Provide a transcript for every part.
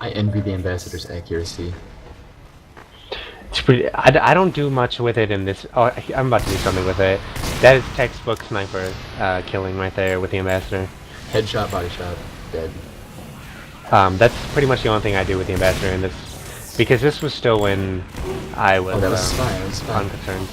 I envy the ambassador's accuracy. It's pretty. I don't do much with it in this. Oh, I'm about to do something with it. That is textbook sniper killing right there with the ambassador. Headshot, body shot, dead. That's pretty much the only thing I do with the ambassador in this, because this was still when I was, that was spy. unconcerned.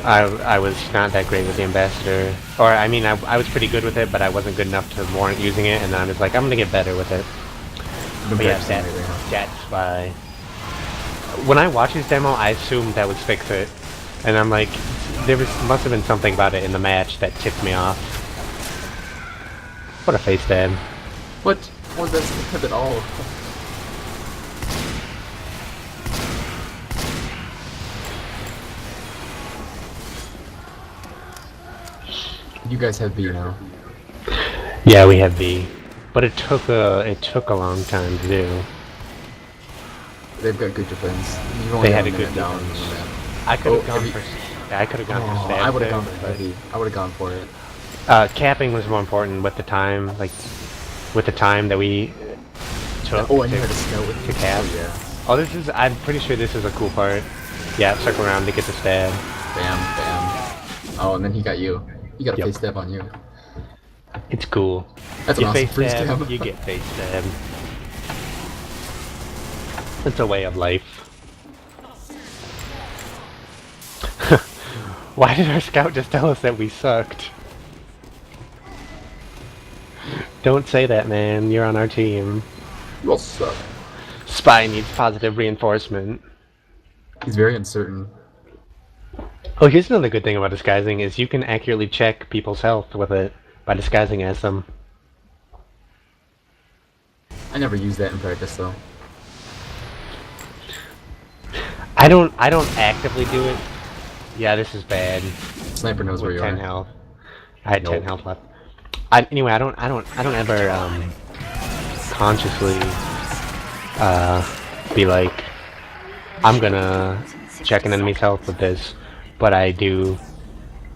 I was not that great with the ambassador, or I mean I was pretty good with it, but I wasn't good enough to warrant using it, and then I'm just like, I'm gonna get better with it. But yeah, that's why. When I watched his demo, I assumed that would fix it, and I'm like, must have been something about it in the match that tipped me off. What a face stab. What? Was that stab at all? You guys have B now. Yeah, we have B, but it took a long time to do. They've got good defense. They had a good down. I could have gone for. I could have gone for stab. I would have gone for heavy. I would have gone for it. Capping was more important with the time, like with the time that we took. Oh, and you had to snow with to cap. Oh, yeah. Oh, this is. I'm pretty sure this is a cool part. Yeah, circle around to get the stab. Bam, bam. Oh, and then he got you. You got a face stab on you. It's cool. That's you an awesome face free stab, stab. you get face stab. It's a way of life. Why did our scout just tell us that we sucked? Don't say that, man. You're on our team. You all suck. Spy needs positive reinforcement. He's very uncertain. Oh, here's another good thing about disguising is you can accurately check people's health with it by disguising as them. I never use that in practice though. I don't actively do it. Yeah, this is bad. Sniper knows where you 10 are. health. I had 10 health left. Anyway, I don't ever consciously be like, I'm gonna check an enemy's health with this, but I do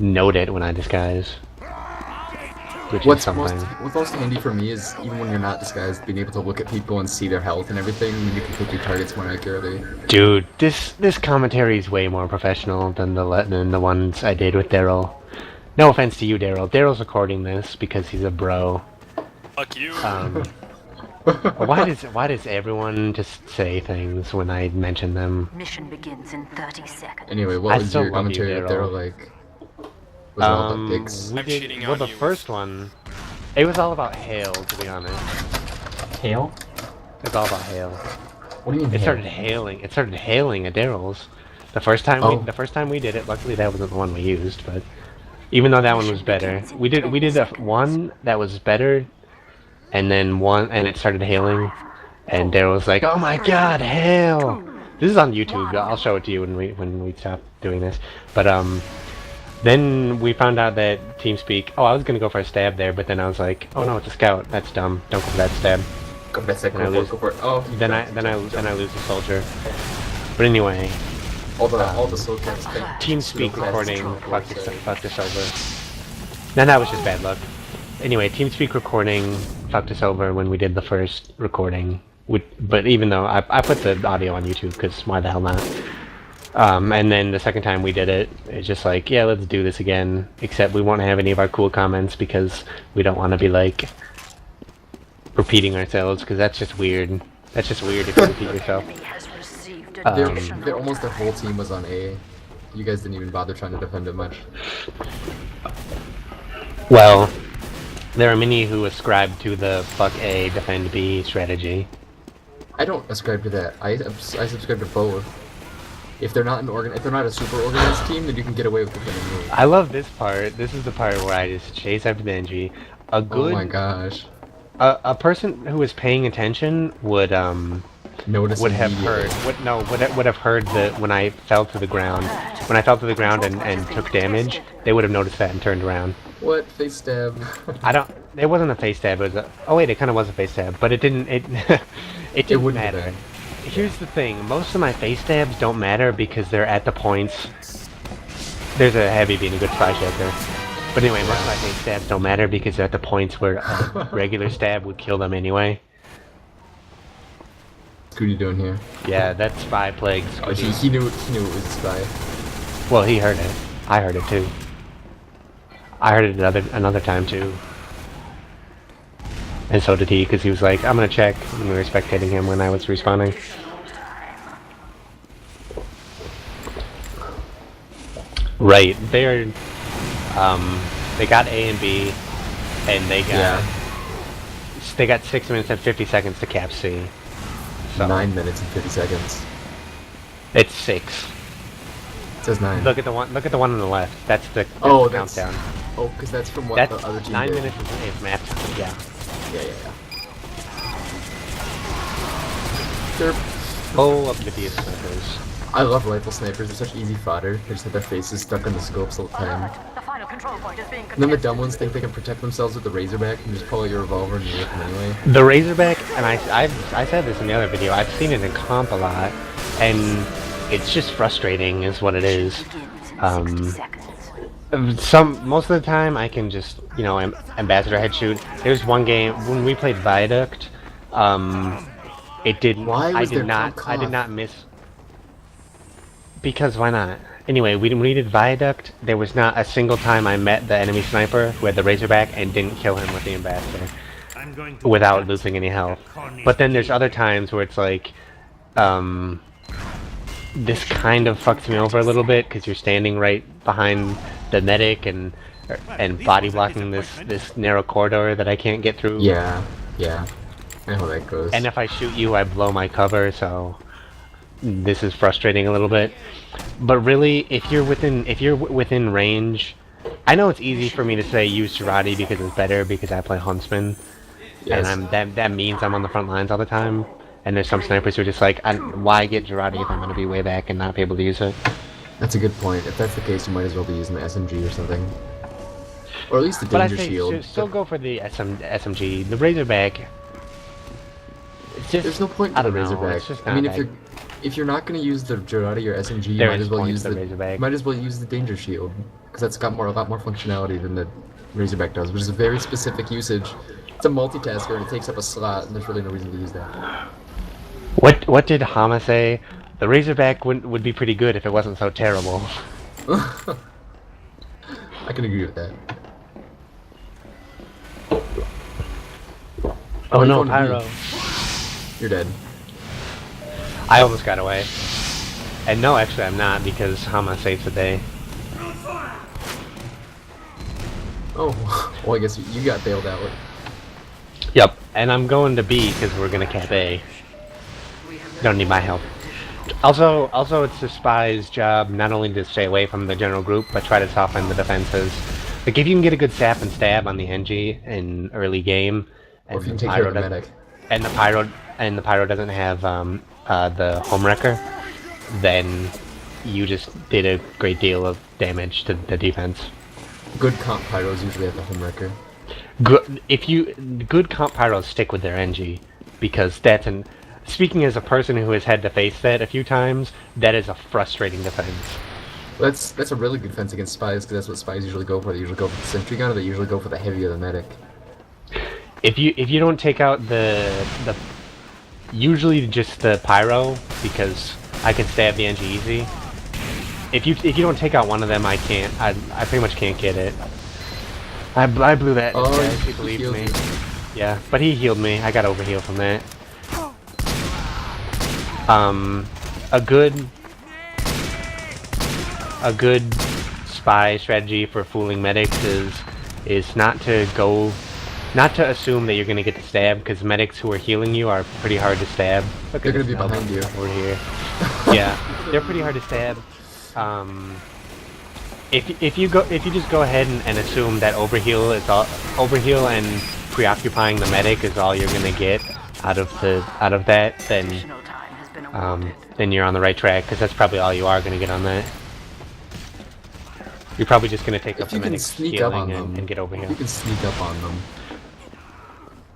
note it when I disguise. Which is something. What's most handy for me is, even when you're not disguised, being able to look at people and see their health and everything, and you can pick your targets more accurately. Dude, this commentary is way more professional than the ones I did with Daryl. No offense to you, Daryl. Daryl's recording this because he's a bro. Fuck you. Why does everyone just say things when I mention them? Mission begins in 30 seconds. Anyway, what was your commentary with Daryl like? Was it all about pigs? The first one, it was all about hail, to be honest. Hail? It's all about hail. What do you mean? It started hailing at Daryl's. The first time we did it. Luckily, that wasn't the one we used, but even though that one was better, we did one that was better, and then it started hailing, and Daryl was like, "Oh my God, hail!" This is on YouTube. I'll show it to you when we stop doing this. But then we found out that TeamSpeak. Oh, I was gonna go for a stab there, but then I was like, "Oh no, it's a scout. That's dumb. Don't go for that stab." Go for that second. Go for it. Oh. Then I lose the soldier. But anyway. All the soldiers. TeamSpeak recording fucked us over. Now that was just bad luck. Anyway, TeamSpeak recording fucked us over when we did the first recording. But even though I put the audio on YouTube, because why the hell not? And then the second time we did it, it's just like, yeah, let's do this again. Except we won't have any of our cool comments because we don't want to be like repeating ourselves, because that's just weird. That's just weird if you repeat yourself. Almost their whole team was on A. You guys didn't even bother trying to defend it much. Well, there are many who ascribe to the fuck A, defend B strategy. I don't ascribe to that. I subscribe to both. If they're not a super organized team, then you can get away with defending me. I love this part. This is the part where I just chase after Benji. Oh my gosh. A person who is paying attention would would have heard that when I fell to the ground. When I fell to the ground and took damage, they would have noticed that and turned around. What? Face stab? It wasn't a face stab. It was oh wait, it kind of was a face stab, but it didn't. It didn't matter. Here's the thing. Most of my face stabs don't matter because they're at the points. There's a heavy being a good spy checker. But anyway, most of my face stabs don't matter because they're at the points where a regular stab would kill them anyway. Scooty doing here? Yeah, that spy plague. Oh, Scooty. he knew it was a spy. Well, he heard it. I heard it too. I heard it another time too. And so did he, because he was like, I'm gonna check, and we were spectating him when I was respawning. Right, they got A and B, and they got 6 minutes and 50 seconds to cap C. So 9 minutes and 50 seconds. it's 6. It says 9. Look at the one on the left. That's the countdown. Oh, because that's from what That's the other team 9 did. minutes is map time. Yeah. Yeah. They're... Full of video snipers. I love rifle snipers. They're such easy fodder. They just have their faces stuck on the scopes all the time. The final control point is being And then the dumb ones think they can protect themselves with the Razorback and just pull out your revolver and you hit them anyway. The Razorback, and I said this in the other video, I've seen it in comp a lot, and it's just frustrating is what it is. Most of the time I can just, ambassador head shoot. There's one game, when we played Viaduct, it didn't, I did not miss, because why not? Anyway, when we did Viaduct, there was not a single time I met the enemy sniper who had the Razorback and didn't kill him with the ambassador without losing any health. But then there's other times where it's like, this kind of fucks me over a little bit because you're standing right behind the medic and body blocking this narrow corridor that I can't get through. Yeah. I know how that goes. And if I shoot you, I blow my cover, so this is frustrating a little bit. But really, if you're within range, I know it's easy for me to say use Girardi because it's better because I play Huntsman, Yes. and that means I'm on the front lines all the time. And there's some snipers who are just like, why get Girardi if I'm going to be way back and not be able to use it? That's a good point. If that's the case, you might as well be using the SMG or something. Or at least the danger shield. But I say still go for the SMG. The Razorback, it's just, there's no point I to the don't know, Razorback. it's just I mean, not if you're not going to use the Girardi or SMG, you There might is as well point use to the Razorback. might as well use the danger shield because that's got a lot more functionality than the Razorback does, which is a very specific usage. It's a multitasker and it takes up a slot, and there's really no reason to use that. What did Hama say? The Razorback would be pretty good if it wasn't so terrible. I can agree with that. Oh no, Which one Pyro. You're dead. I almost got away. And no, actually I'm not, because Hama saves the day. Oh, well I guess you got bailed out. Yep, and I'm going to B because we're gonna cap A. Don't need my help. Also, it's the spy's job not only to stay away from the general group, but try to soften the defenses. Like if you can get a good sap and stab on the NG in early game, Or if you and can take care of the medic. and the pyro doesn't have the home wrecker, then you just did a great deal of damage to the defense. Good comp pyros usually have the home wrecker. Good comp pyros stick with their NG, because that's an. Speaking as a person who has had to face that a few times, that is a frustrating defense. Well, that's a really good defense against spies because that's what spies usually go for. They usually go for the sentry gun, or they usually go for the heavy of the medic. If you don't take out the usually just the pyro, because I can stab the NG easy. If you don't take out one of them, I can't. I pretty much can't get it. I blew that. Oh, guys, he he believed healed me. you. Yeah, but he healed me. I got overheal from that. A good spy strategy for fooling medics is not to assume that you're gonna get to stab, because medics who are healing you are pretty hard to stab. Look They're at gonna this be behind you. over here. Yeah, they're pretty hard to stab. If you just go ahead and assume that overheal and preoccupying the medic is all you're gonna get out of that, then you're on the right track, because that's probably all you are gonna get on that. You're probably just gonna take up If the you can medic's sneak up on healing them, and get over you here. can sneak up on them.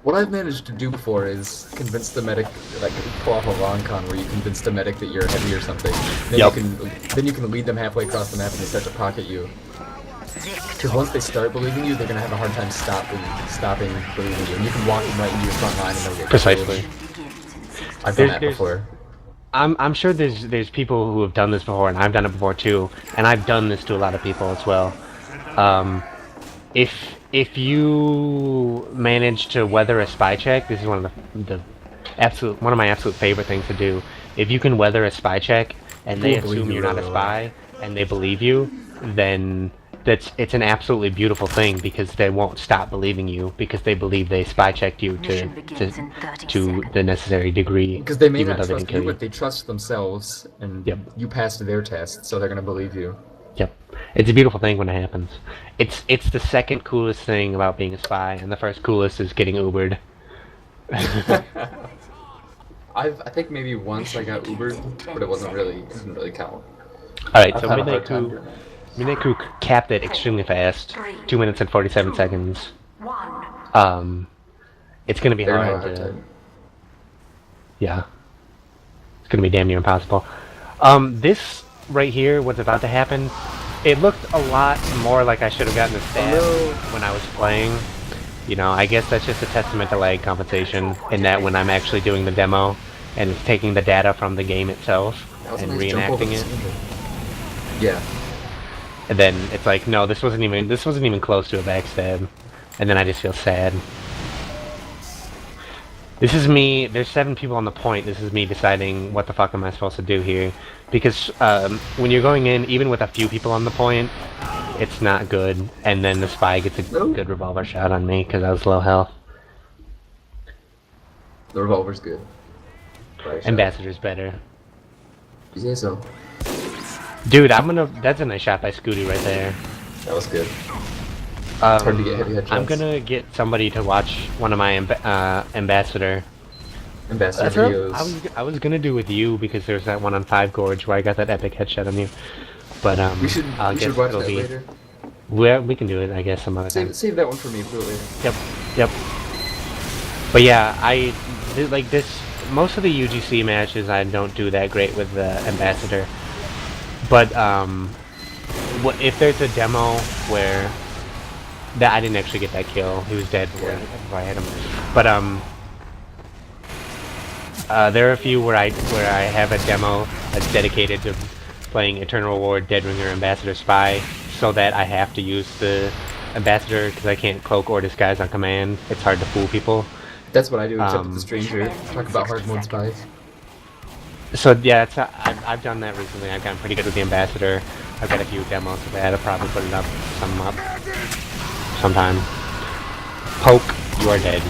What I've managed to do before is convince the medic, like pull off a long con where you convince the medic that you're heavy or something. Then Yep. you can lead them halfway across the map and they start to pocket you. Because once they start believing you, they're gonna have a hard time stopping believing you, and you can walk them right into your front line and they'll get Precisely. killed. I've done that before. I'm sure there's people who have done this before, and I've done it before too, and I've done this to a lot of people as well. Um, if you manage to weather a spy check, this is one of one of my absolute favorite things to do. If you can weather a spy check and they assume you're not a spy and they believe you, then it's an absolutely beautiful thing because they won't stop believing you because they believe they spy checked you to the necessary degree. Because they may not trust you, but they trust themselves, and you passed their test, so they're gonna believe you. Yep, it's a beautiful thing when it happens. It's the second coolest thing about being a spy, and the first coolest is getting Ubered. I think maybe once I got Ubered, but it didn't really count. Alright, so Midnight Crew capped it extremely fast. 2 minutes and 47 seconds. It's gonna be hard to... Yeah. It's gonna be damn near impossible. This right here, what's about to happen, it looked a lot more like I should have gotten a stab when I was playing. You know, I guess that's just a testament to lag compensation, in that when I'm actually doing the demo, and it's taking the data from the game itself, and reenacting it. Yeah. And then it's like, no, this wasn't even close to a backstab. And then I just feel sad. This is me, there's 7 people on the point, this is me deciding what the fuck am I supposed to do here. Because when you're going in, even with a few people on the point, it's not good. And then the spy gets a good revolver shot on me, because I was low health. The revolver's good. Ambassador's better. You say so. Dude, that's a nice shot by Scooty right there. That was good. It's hard to get heavy headshots. I'm gonna get somebody to watch one of my Ambassador videos. I was gonna do with you because there's that one on 5 Gorge where I got that epic headshot on you. But we should watch that later. We can do it, I guess, some other time. Save that one for me for later. Yep. But yeah, like this. Most of the UGC matches I don't do that great with the Ambassador. But if there's a demo where I didn't actually get that kill, he was dead before I hit him. But there are a few where I have a demo that's dedicated to playing Eternal Reward, Dead Ringer, Ambassador, Spy, so that I have to use the Ambassador because I can't cloak or disguise on command. It's hard to fool people. That's what I do, except with the Stranger. Talk about hard mode spies. So yeah, I've done that recently. I've gotten pretty good with the Ambassador. I've got a few demos of that. I'll probably put it up sometime. Poke, you are dead.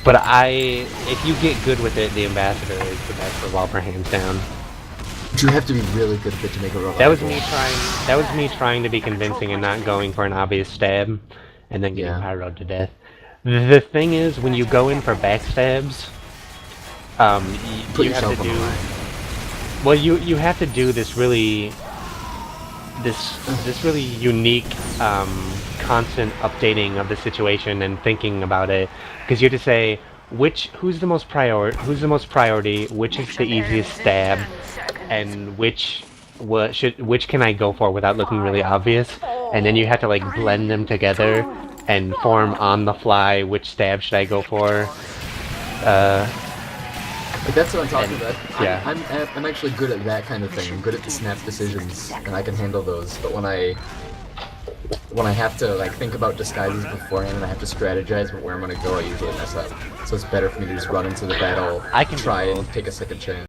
But if you get good with it, the Ambassador is the best revolver, hands down. But you have to be really good at it to make a revolver. That was me trying to be convincing and not going for an obvious stab, and then getting pyroed to death. The thing is, when you go in for backstabs, you have to do... Well, you have to do this really... This really unique, constant updating of the situation and thinking about it, because you have to say, who's the most priority, which is the easiest stab, and which can I go for without looking really obvious, and then you have to like blend them together and form on the fly which stab should I go for. That's what I'm talking about. Yeah. I'm actually good at that kind of thing. I'm good at the snap decisions, and I can handle those. But when I have to like think about disguises beforehand and I have to strategize where I'm gonna go, I usually mess up. So it's better for me to just run into the battle, try and take a second chance.